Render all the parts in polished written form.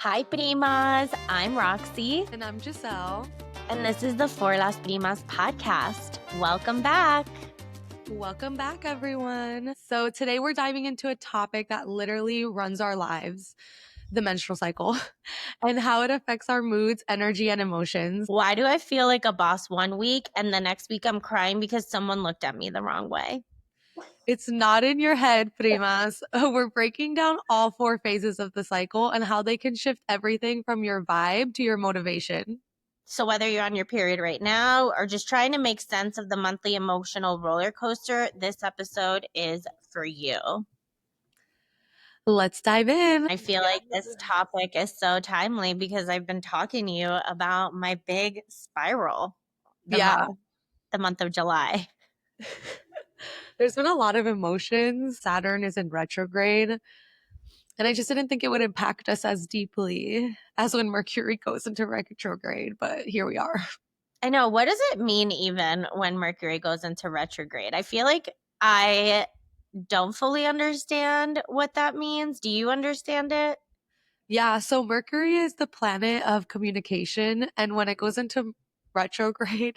Hi, Primas. I'm Roxy, And I'm Giselle. and this is the For Las Primas podcast. Welcome back. Welcome back, everyone. So today we're diving into a topic that literally runs our lives, the menstrual cycle, and how it affects our moods, energy, and emotions. Why do I feel like a boss one week and the next week I'm crying because someone looked at me the wrong way? It's not in your head, primas. We're breaking down all 4 phases of the cycle and how they can shift everything from your vibe to your motivation. So whether you're on your period right now or just trying to make sense of the monthly emotional roller coaster, this episode is for you. Let's dive in. I feel like this topic is so timely because I've been talking to you about my big spiral the month of July. There's been a lot of emotions. Saturn is in retrograde. And I just didn't think it would impact us as deeply as when Mercury goes into retrograde, but here we are. I know. What does it mean even when Mercury goes into retrograde? I feel like I don't fully understand what that means. Do you understand it? Yeah, so Mercury is the planet of communication, and when it goes into retrograde,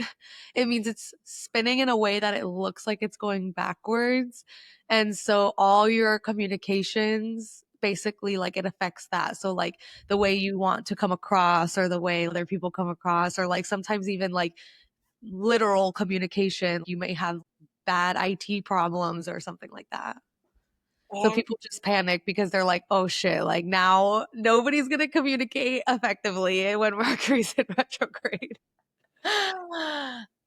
it means it's spinning in a way that it looks like it's going backwards. And so all your communications basically like it affects that. So like the way you want to come across or the way other people come across or like sometimes even like literal communication, you may have bad IT problems or something like that. So And people just panic because they're like, oh shit, like now nobody's going to communicate effectively when Mercury's in retrograde.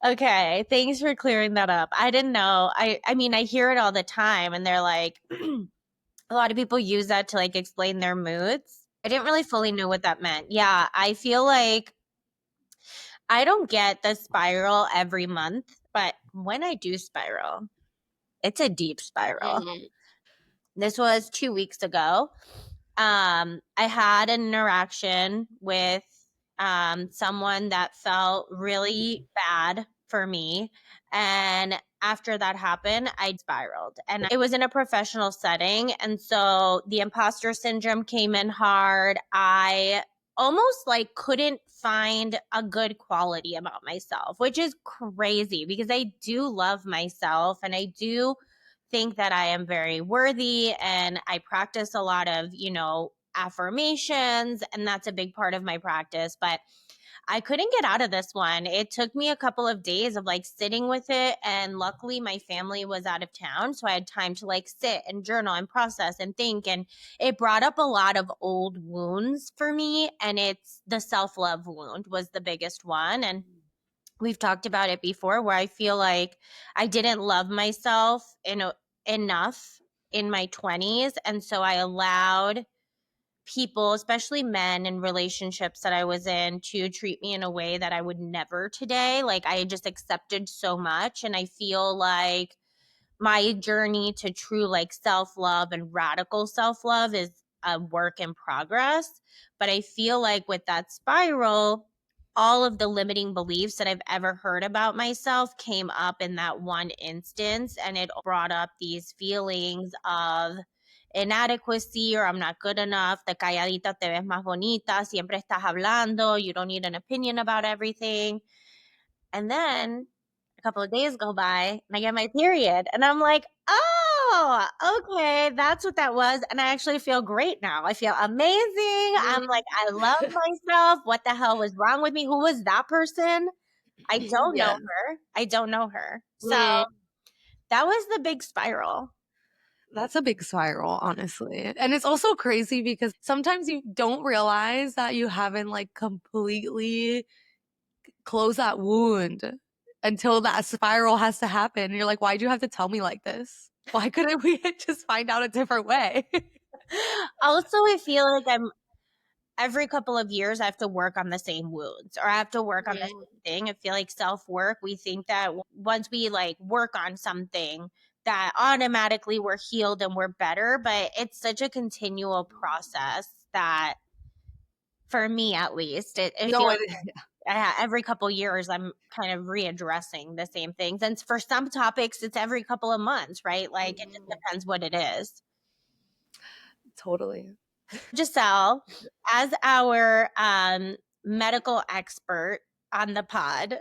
okay, thanks for clearing that up. I didn't know. I mean, I hear it all the time and they're like a lot of people use that to like explain their moods. I didn't really fully know what that meant. Yeah, I feel like I don't get the spiral every month, but when I do spiral, it's a deep spiral. This was 2 weeks ago. I had an interaction with someone that felt really bad for me. And after that happened, I spiraled. And it was in a professional setting. And so the imposter syndrome came in hard. I almost like couldn't find a good quality about myself, which is crazy because I do love myself and I do think that I am very worthy and I practice a lot of, affirmations, and that's a big part of my practice. But I couldn't get out of this one. It took me a couple of days of like sitting with it. And luckily, my family was out of town. So I had time to like sit and journal and process and think. And it brought up a lot of old wounds for me. And it's the self love wound was the biggest one. And we've talked about it before where I feel like I didn't love myself enough in my 20s. And so I allowed people, especially men in relationships that I was in, to treat me in a way that I would never today. Like I just accepted so much. And I feel like my journey to true like self-love and radical self-love is a work in progress. But I feel like with that spiral, all of the limiting beliefs that I've ever heard about myself came up in that one instance. And it brought up these feelings of inadequacy or I'm not good enough. De calladita te ves más bonita. Siempre estás hablando. You don't need an opinion about everything. And then a couple of days go by and I get my period. And I'm like, oh, okay, that's what that was. And I actually feel great now. I feel amazing. I'm like, I love myself. What the hell was wrong with me? Who was that person? I don't know Yeah. her. I don't know her. So that was the big spiral. That's a big spiral, honestly. And it's also crazy because sometimes you don't realize that you haven't like completely closed that wound until that spiral has to happen. And you're like, why'd you have to tell me like this? Why couldn't we just find out a different way? Also, I feel like every couple of years I have to work on the same wounds or I have to work on the same thing. I feel like self-work, we think that once we like work on something that automatically we're healed and we're better, but it's such a continual process that for me at least, it No, feels every couple years I'm kind of readdressing the same things. And for some topics, it's every couple of months, right? Like it just depends what it is. totally. Giselle, as our medical expert on the pod,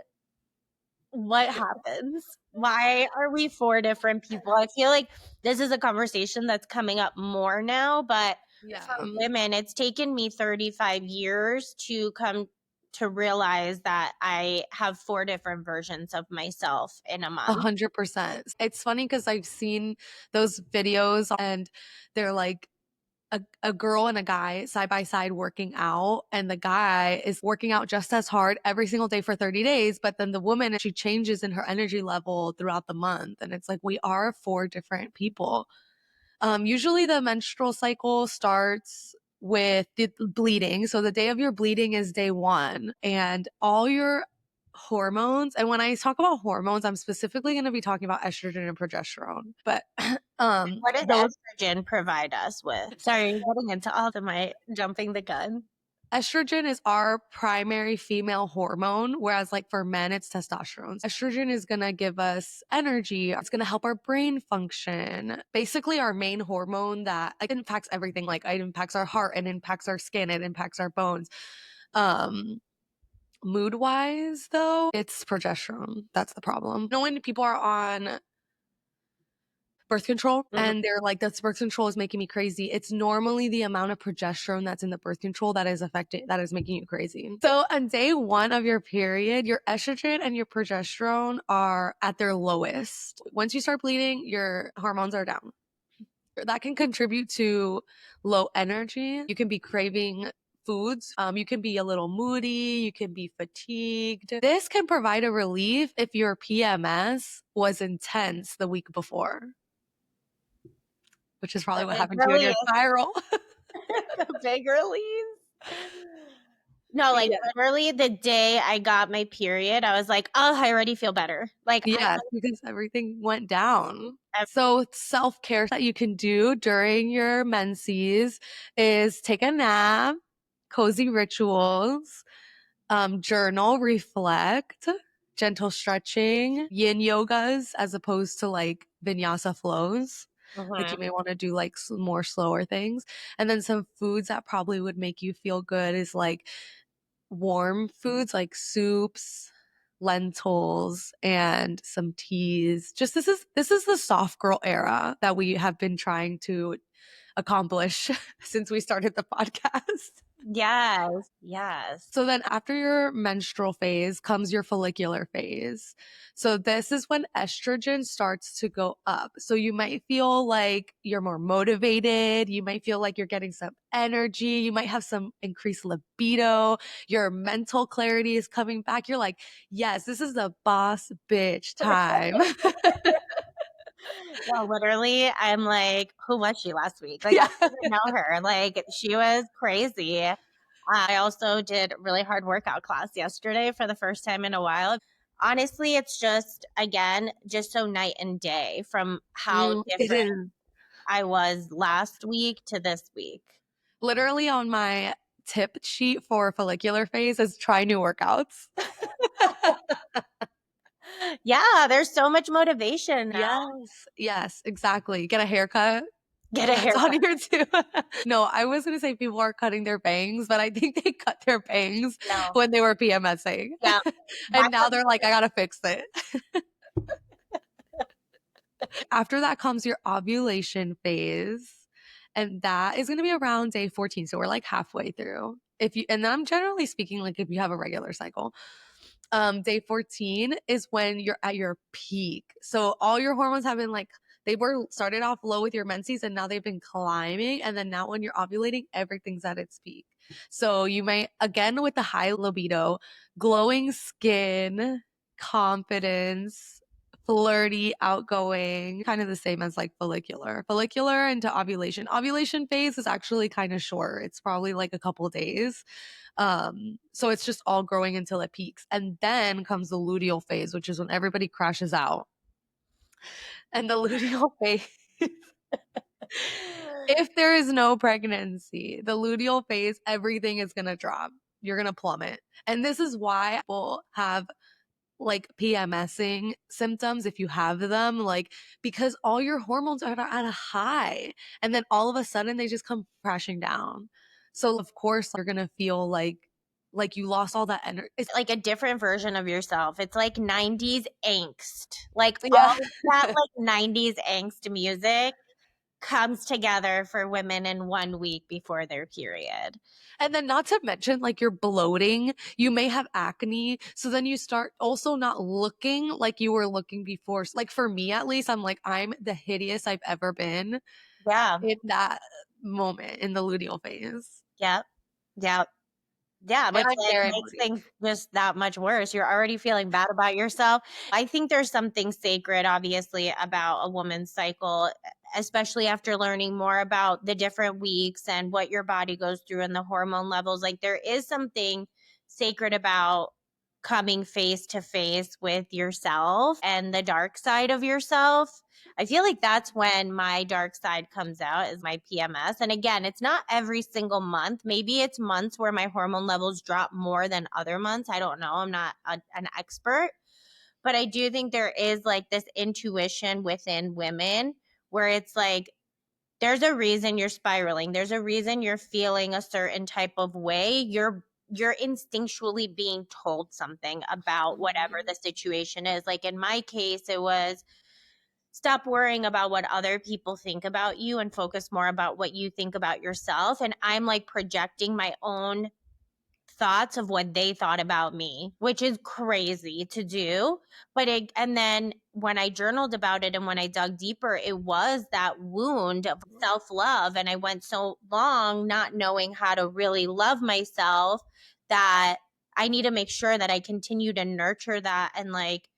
what happens? Why are we four different people? I feel like this is a conversation that's coming up more now, but Yeah. for women, it's taken me 35 years to come to realize that I have four different versions of myself in a month. 100%. It's funny because I've seen those videos and they're like a girl and a guy side by side working out, and the guy is working out just as hard every single day for 30 days, but then the woman, she changes in her energy level throughout the month. And it's like we are four different people. Usually the menstrual cycle starts with the bleeding. So the day of your bleeding is day one, and all your hormones. And when I talk about hormones, I'm specifically going to be talking about estrogen and progesterone. But What does those estrogen provide us with? Sorry, getting into all of my jumping the gun. estrogen is our primary female hormone, whereas like for men, it's testosterone. Estrogen is going to give us energy. It's going to help our brain function. Basically our main hormone that like impacts everything. Like it impacts our heart, it impacts our skin, it impacts our bones. Mood wise though, it's progesterone. That's the problem. You know, when people are on birth control Mhm. and they're like, this birth control is making me crazy, it's normally the amount of progesterone that's in the birth control that is making you crazy. So on day one of your period, your estrogen and your progesterone are at their lowest. Once you start bleeding, your hormones are down. That can contribute to low energy. You can be craving foods. You can be a little moody. You can be fatigued. This can provide a relief if your PMS was intense the week before, which is probably The what big happened to you in release. your spiral. The big release. No, like Yeah. literally the day I got my period, I was like, oh, I already feel better. Like Yes, because everything went down. I So self-care that you can do during your menses is take a nap, cozy rituals, journal, reflect, gentle stretching, yin yogas as opposed to like vinyasa flows. Like you Mhm. may want to do like more slower things. And then some foods that probably would make you feel good is like warm foods like soups, lentils, and some teas. Just this is the soft girl era that we have been trying to accomplish since we started the podcast. Yes, yes. So then after your menstrual phase comes your follicular phase. So this is when estrogen starts to go up. So you might feel like you're more motivated. You might feel like you're getting some energy. You might have some increased libido. Your mental clarity is coming back. You're like, yes, this is the boss bitch time. No, literally, I'm like, who was she last week? Like, I Yeah. don't even know her. Like, she was crazy. I also did a really hard workout class yesterday for the first time in a while. Honestly, it's just, again, just so night and day from how It different is. I was last week to this week. Literally on my tip sheet for follicular phase is try new workouts. Yeah, there's so much motivation now. Yes, yes, exactly. Get a haircut. Get a That's on haircut. here too. No, I was gonna say people are cutting their bangs, but I think they cut their bangs No. when they were PMSing. Yeah. And That's now they're like, I gotta fix it. After that comes your ovulation phase. And that is gonna be around day 14. So we're like halfway through. If you and I'm generally speaking, like if you have a regular cycle. Day 14 is when you're at your peak. So all your hormones have been like they were started off low with your menses and now they've been climbing. And then now when you're ovulating, everything's at its peak. So you might again with the high libido, glowing skin, confidence, flirty, outgoing, kind of the same as like follicular. Follicular into ovulation. Ovulation phase is actually kind of short. It's probably like a couple days. So it's just all growing until it peaks. And then comes the luteal phase, which is when everybody crashes out. And the luteal phase, if there is no pregnancy, the luteal phase, everything is going to drop. You're going to plummet. And this is why people have like PMSing symptoms if you have them, like because all your hormones are at a high and then all of a sudden they just come crashing down. So of course you're gonna feel like you lost all that energy. Like a different version of yourself. It's like 90s angst. Like Yeah. all of that like 90s angst music comes together for women in 1 week before their period. And then not to mention like you're bloating, you may have acne. So then you start also not looking like you were looking before. Like for me at least, I'm like, I'm the hideous I've ever been Yeah. in that moment in the luteal phase. Yep. Yep. Yeah, And which I'm like very makes moody. things just that much worse. You're already feeling bad about yourself. I think there's something sacred, obviously, about a woman's cycle, especially after learning more about the different weeks and what your body goes through and the hormone levels. Like, there is something sacred about coming face to face with yourself and the dark side of yourself. I feel like that's when my dark side comes out is my PMS. And again, it's not every single month. Maybe it's months where my hormone levels drop more than other months. I don't know. I'm not an expert, but I do think there is like this intuition within women where it's like, there's a reason you're spiraling. There's a reason you're feeling a certain type of way. You're instinctually being told something about whatever the situation is. Like in my case, it was stop worrying about what other people think about you and focus more about what you think about yourself. And I'm like projecting my own thoughts of what they thought about me, which is crazy to do. And then when I journaled about it and when I dug deeper, it was that wound of self love. And I went so long not knowing how to really love myself that I need to make sure that I continue to nurture that and like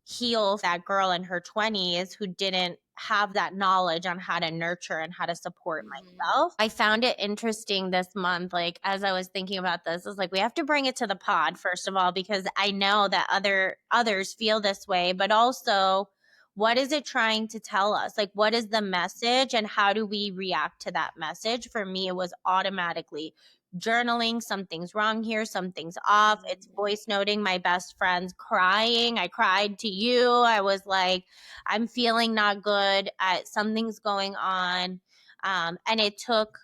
heal that girl in her 20s who didn't have that knowledge on how to nurture and how to support myself. I found it interesting this month, like as I was thinking about this, I was like, we have to bring it to the pod, first of all, because I know that others feel this way, but also what is it trying to tell us? Like, what is the message and how do we react to that message? For me, it was automatically journaling, something's wrong here, something's off. It's voice noting my best friends crying. I cried to you. I was like, I'm feeling not good. Something's going on. And it took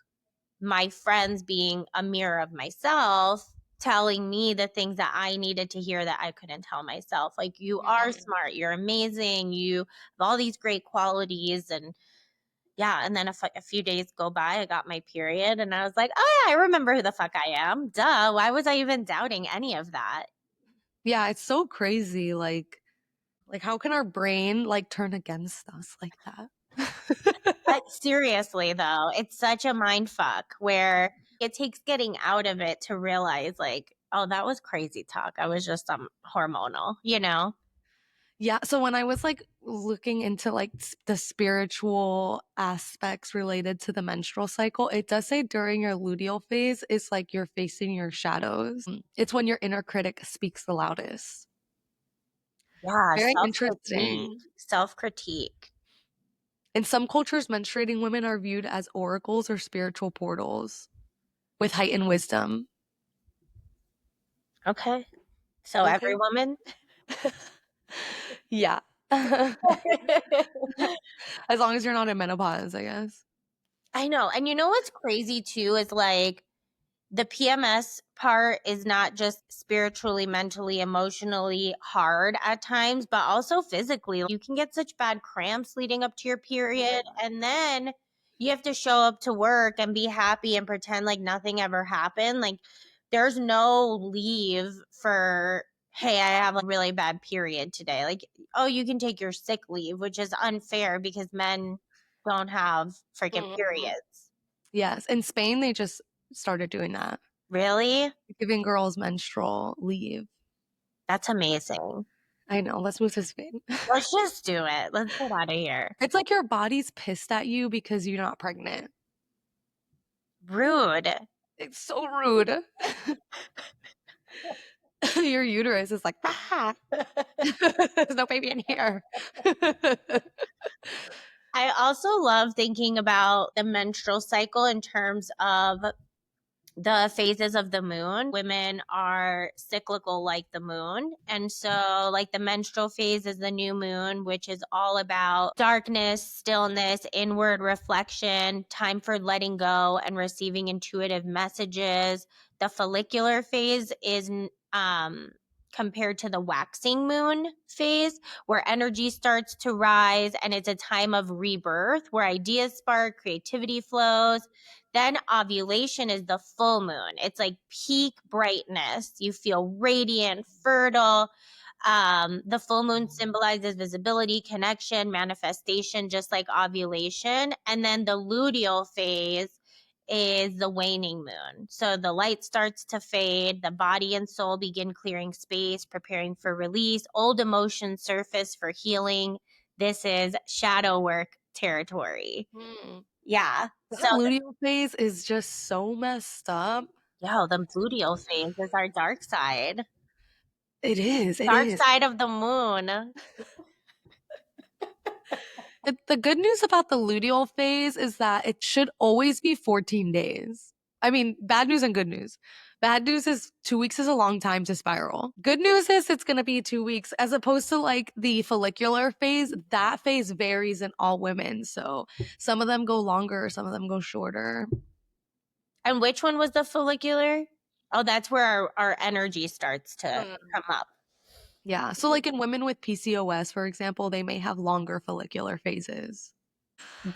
my friends being a mirror of myself telling me the things that I needed to hear that I couldn't tell myself. Like, you are smart, you're amazing, you have all these great qualities. And yeah, and then a few days go by, I got my period, and I was like, oh, yeah, I remember who the fuck I am. Duh. Why was I even doubting any of that? Yeah, it's so crazy. Like how can our brain like turn against us like that? Seriously, though, it's such a mind fuck where it takes getting out of it to realize, like, oh, that was crazy talk. I was just hormonal, you know? Yeah, so when I was like looking into like the spiritual aspects related to the menstrual cycle, it does say during your luteal phase, it's like you're facing your shadows. It's when your inner critic speaks the loudest. Yeah, Very self critique. interesting. Self critique. In some cultures, menstruating women are viewed as oracles or spiritual portals with heightened wisdom. Okay. So, every Okay. woman? Yeah. As long as you're not in menopause, I guess. I know. And you know what's crazy too is like, the PMS part is not just spiritually, mentally, emotionally hard at times, but also physically. You can get such bad cramps leading up to your period. And then you have to show up to work and be happy and pretend like nothing ever happened. Like, there's no leave for, hey, I have a really bad period today. Like, oh, you can take your sick leave, which is unfair because men don't have freaking Mhm. periods. Yes. In Spain, they just started doing that, Really? giving girls menstrual leave. That's amazing. I know. Let's move to Spain. Let's just do it. Let's get out of here. It's like your body's pissed at you because you're not pregnant. Rude. It's so rude. Your uterus is like, ah, there's no baby in here. I also love thinking about the menstrual cycle in terms of the phases of the moon. Women are cyclical like the moon. And so, like, the menstrual phase is the new moon, which is all about darkness, stillness, inward reflection, time for letting go and receiving intuitive messages. The follicular phase is compared to the waxing moon phase, where energy starts to rise, and it's a time of rebirth where ideas spark, creativity flows. Then ovulation is the full moon. It's like peak brightness. You feel radiant, fertile. The full moon symbolizes visibility, connection, manifestation, just like ovulation. And then the luteal phase is the waning moon. So the light starts to fade, the body and soul begin clearing space, preparing for release, old emotions surface for healing. This is shadow work territory. Yeah. So That luteal phase is just so messed up. yo, the luteal phase is our dark side. It is. It Dark is. side of the moon. The good news about the luteal phase is that it should always be 14 days. I mean, bad news and good news. Bad news is 2 weeks is a long time to spiral. Good news is it's going to be 2 weeks as opposed to like the follicular phase. That phase varies in all women. So some of them go longer, some of them go shorter. And which one was the follicular? Oh, that's where our energy starts to come up. Yeah. So like in women with PCOS, for example, they may have longer follicular phases.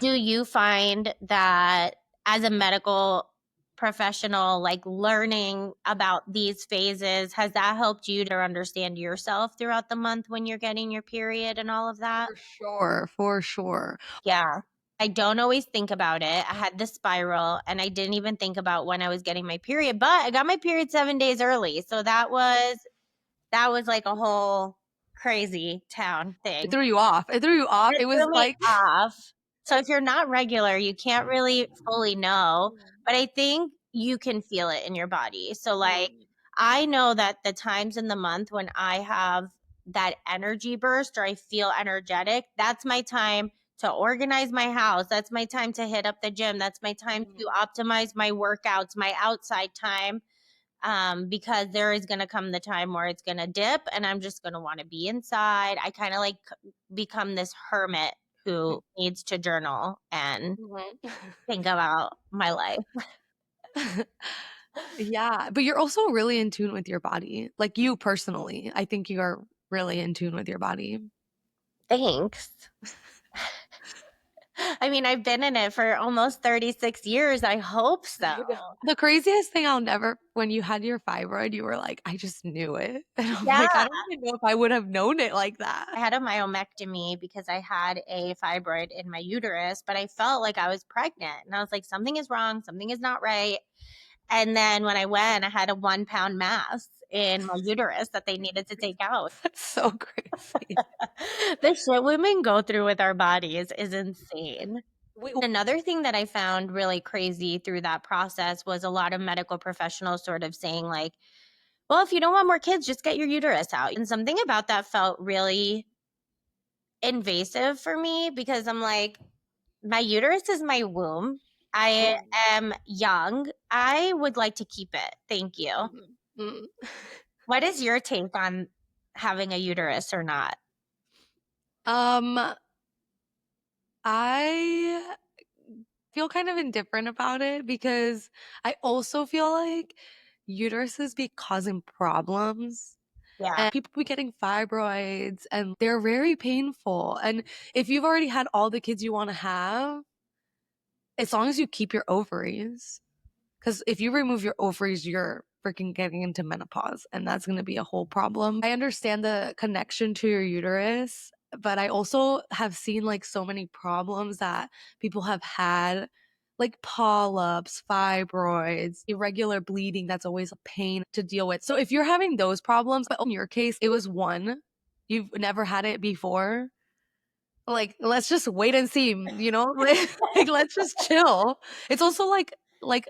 Do you find that as a medical professional, like learning about these phases, has that helped you to understand yourself throughout the month when you're getting your period and all of that? For sure. For sure. Yeah. I don't always think about it. I had the spiral and I didn't even think about when I was getting my period, but I got my period 7 days early. So that was like a whole crazy town It thing. threw you off. It threw you off. It It was threw me like off. So if you're not regular, you can't really fully know, but I think you can feel it in your body. So like I know that the times in the month when I have that energy burst or I feel energetic, that's my time to organize my house. That's my time to hit up the gym. That's my time to optimize my workouts, my outside time. Because there is going to come the time where it's going to dip and I'm just going to want to be inside. I kind of like become this hermit who needs to journal and think about my life. Yeah, but you're also really in tune with your body. Like you personally, I think you are really in tune with your body. Thanks. I mean, I've been in it for almost 36 years. I hope so. The craziest thing I'll never, when you had your fibroid, you were like, I just knew it. And I'm Yeah. like, I don't even know if I would have known it like that. I had a myomectomy because I had a fibroid in my uterus, but I felt like I was pregnant. And I was like, something is wrong. Something is not right. And then when I went, I had a 1 pound mass in my uterus that they needed to take out. That's so crazy. The shit women go through with our bodies is insane. We, Another thing that I found really crazy through that process was a lot of medical professionals sort of saying, like, well, if you don't want more kids, just get your uterus out. And something about that felt really invasive for me because I'm like, my uterus is my womb. I am young. I would like to keep it. Thank you. What is your take on having a uterus or not? I feel kind of indifferent about it because I also feel like uteruses be causing problems. Yeah. And people be getting fibroids and they're very painful. And if you've already had all the kids you want to have, as long as you keep your ovaries, because if you remove your ovaries, you're freaking getting into menopause and that's going to be a whole problem. I understand the connection to your uterus, but I also have seen like so many problems that people have had, like polyps, fibroids, irregular bleeding. That's always a pain to deal with. So if you're having those problems, but in your case, it was one, you've never had it before. Like, let's just wait and see, you know? Like let's just chill. It's also like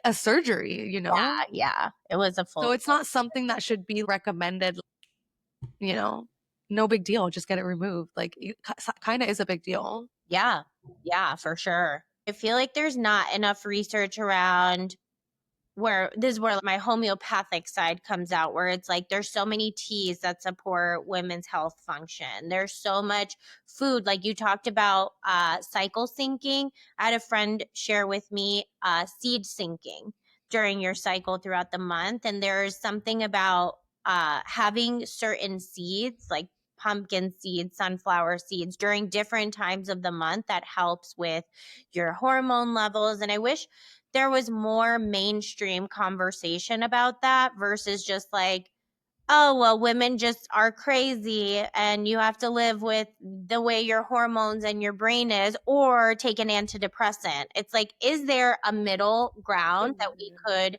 a surgery, you know? Yeah. It was a So full. it's not something that should be recommended, you know? No big deal, just get it removed. Like it kind of is a big deal. Yeah, for sure. I feel like there's not enough research around where this is where my homeopathic side comes out, where it's like there's so many teas that support women's health function. There's so much food, like you talked about cycle syncing. I had a friend share with me seed syncing during your cycle throughout the month, and there's something about having certain seeds like pumpkin seeds, sunflower seeds during different times of the month that helps with your hormone levels. And I wish there was more mainstream conversation about that versus just like, oh, well, women just are crazy and you have to live with the way your hormones and your brain is, or take an antidepressant. It's like, is there a middle ground that we could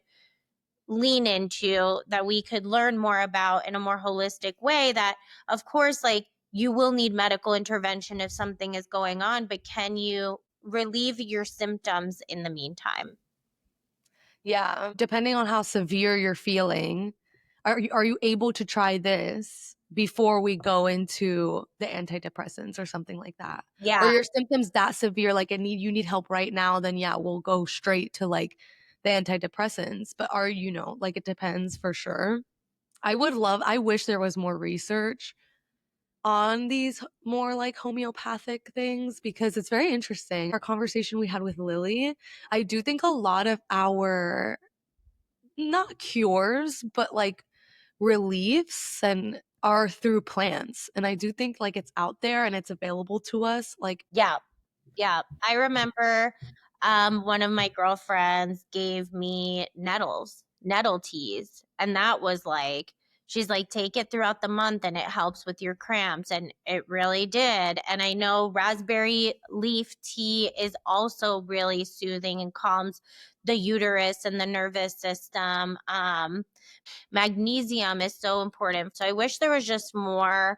lean into, that we could learn more about in a more holistic way? That, of course, like you will need medical intervention if something is going on, but can you relieve your symptoms in the meantime? Yeah, depending on how severe you're feeling, are you able to try this before we go into the antidepressants or something like that? Or Yeah. your symptoms that severe, like you need help right now, then yeah, we'll go straight to like the antidepressants. But are you know, like it depends for sure. I wish there was more research on these more like homeopathic things because it's very interesting. Our conversation we had with Lily, I do think a lot of our not cures, but like reliefs and are through plants. And I do think like it's out there and it's available to us. Like, Yeah. Yeah. I remember one of my girlfriends gave me nettle teas. And that was like, she's like, take it throughout the month and it helps with your cramps. And it really did. And I know raspberry leaf tea is also really soothing and calms the uterus and the nervous system. Magnesium is so important. So I wish there was just more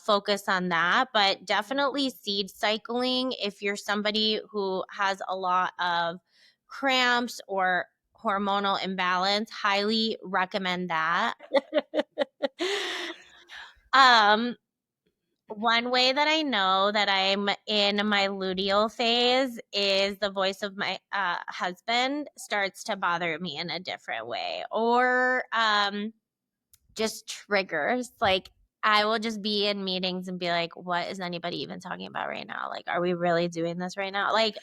focus on that, but definitely seed cycling. If you're somebody who has a lot of cramps or hormonal imbalance, highly recommend that. um, One way that I know that I'm in my luteal phase is the voice of my husband starts to bother me in a different way, or just triggers. Like I will just be in meetings and be like, what is anybody even talking about right now? Like, are we really doing this right now? Like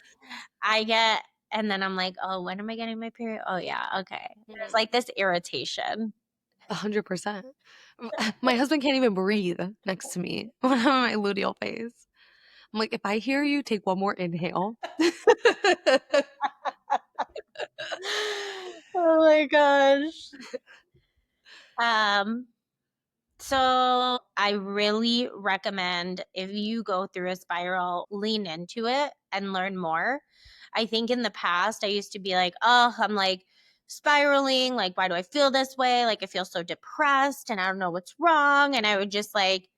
I get, and then I'm like, oh, when am I getting my period? Oh yeah, okay. There's like this irritation. 100%. My husband can't even breathe next to me when I'm in my luteal phase. I'm like, if I hear you take one more inhale. Oh my gosh. Um, So I really recommend, if you go through a spiral, lean into it and learn more. I think in the past I used to be like, oh, I'm like spiraling. Like, why do I feel this way? Like, I feel so depressed and I don't know what's wrong. And I would just like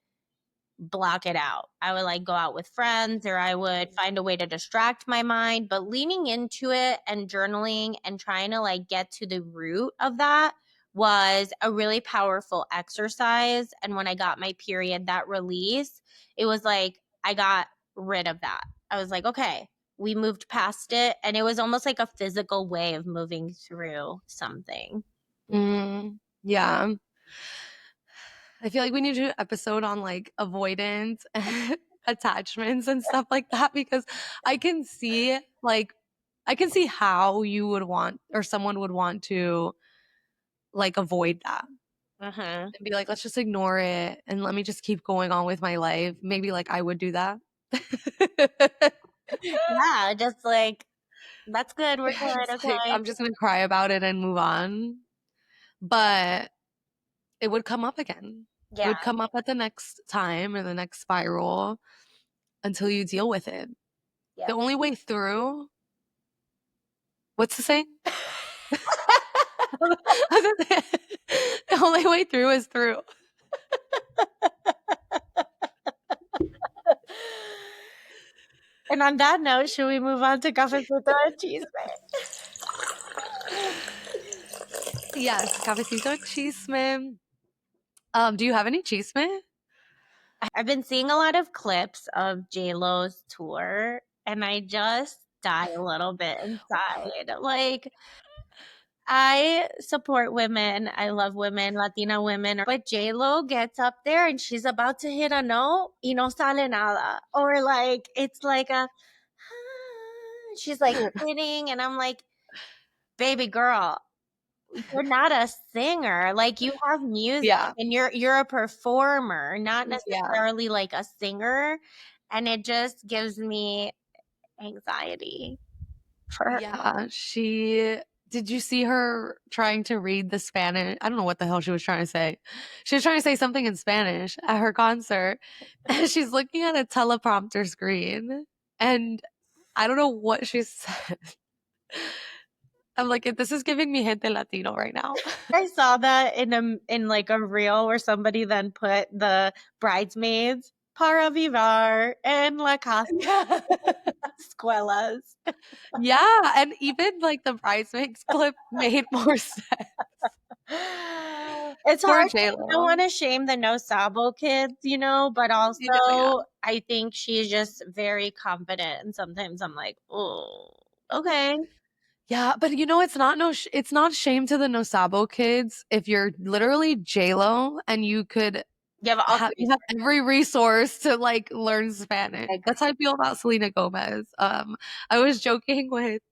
block it out. I would like go out with friends, or I would find a way to distract my mind. But leaning into it and journaling and trying to like get to the root of that was a really powerful exercise. And when I got my period, that release, it was like I got rid of that. I was like, okay, we moved past it. And it was almost like a physical way of moving through something. Yeah. I feel like we need to do an episode on like avoidance and attachments and stuff like that because I can see like I can see how you would want or someone would want to like avoid that Uh-huh. and be like, let's just ignore it and let me just keep going on with my life. Maybe like I would do that. Yeah, just like, that's good. We're good. It's like Okay. I'm just gonna cry about it and move on. But it would come up again. It Yeah. would come up at the next time or the next spiral until you deal with it. The Yep. only way through, what's the saying? The only way through is through. And on that note, should we move on to cafecito and cheese? Yes, cafecito chisme. Do you have any chisme? I've been seeing a lot of clips of J-Lo's tour, and I just die a little bit inside. Like, I support women. I love women, Latina women. But J-Lo gets up there and she's about to hit a note, y no sale nada. Or like, it's like a, she's like sitting and I'm like, baby girl, you're not a singer. Like you have music Yeah. and you're a performer, not Yeah. necessarily like a singer. And it just gives me anxiety for her. Yeah. Did you see her trying to read the Spanish? I don't know what the hell she was trying to say. She was trying to say something in Spanish at her concert. And she's looking at a teleprompter screen. And I don't know what she said. I'm like, this is giving me gente Latino right now. I saw that in like a reel where somebody then put the bridesmaids para vivar en la casa Yeah. escuelas. Yeah. And even like the bridesmaids clip made more sense. It's Poor hard. I don't J-Lo. want to shame the No Sabo kids, but You know, yeah. also I think she's just very confident, and sometimes I'm like, oh, okay. Yeah, but it's not shame to the Nosabo kids if you're literally J-Lo and You have all the you have every resource to like learn Spanish. resources. That's how I feel about Selena Gomez. I was joking with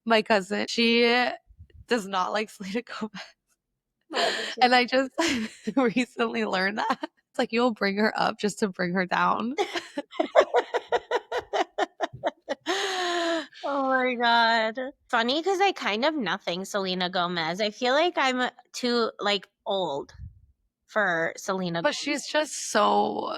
my cousin. She does not like Selena Gomez. And I just recently learned that. It's like you'll bring her up just to bring her down. Oh my god. Funny because I kind of nothing Selena Gomez. I feel like I'm too like old for Selena. But she's just so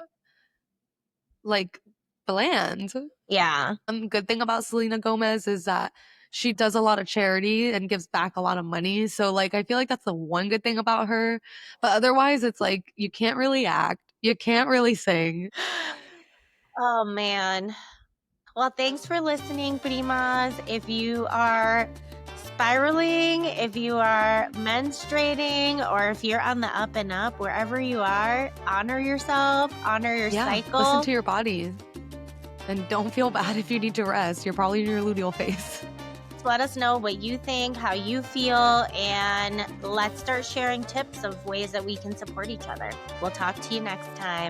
like bland. Yeah. Good thing about Selena Gomez is that she does a lot of charity and gives back a lot of money. So like I feel like that's the one good thing about her. But otherwise it's like you can't really act. You can't really sing. Oh man. Well, thanks for listening, primas. If you are spiraling, if you are menstruating, or if you're on the up and up, wherever you are, honor yourself, honor your cycle. Listen to your body. And don't feel bad if you need to rest. You're probably in your luteal phase. Let us know what you think, how you feel, and let's start sharing tips of ways that we can support each other. We'll talk to you next time.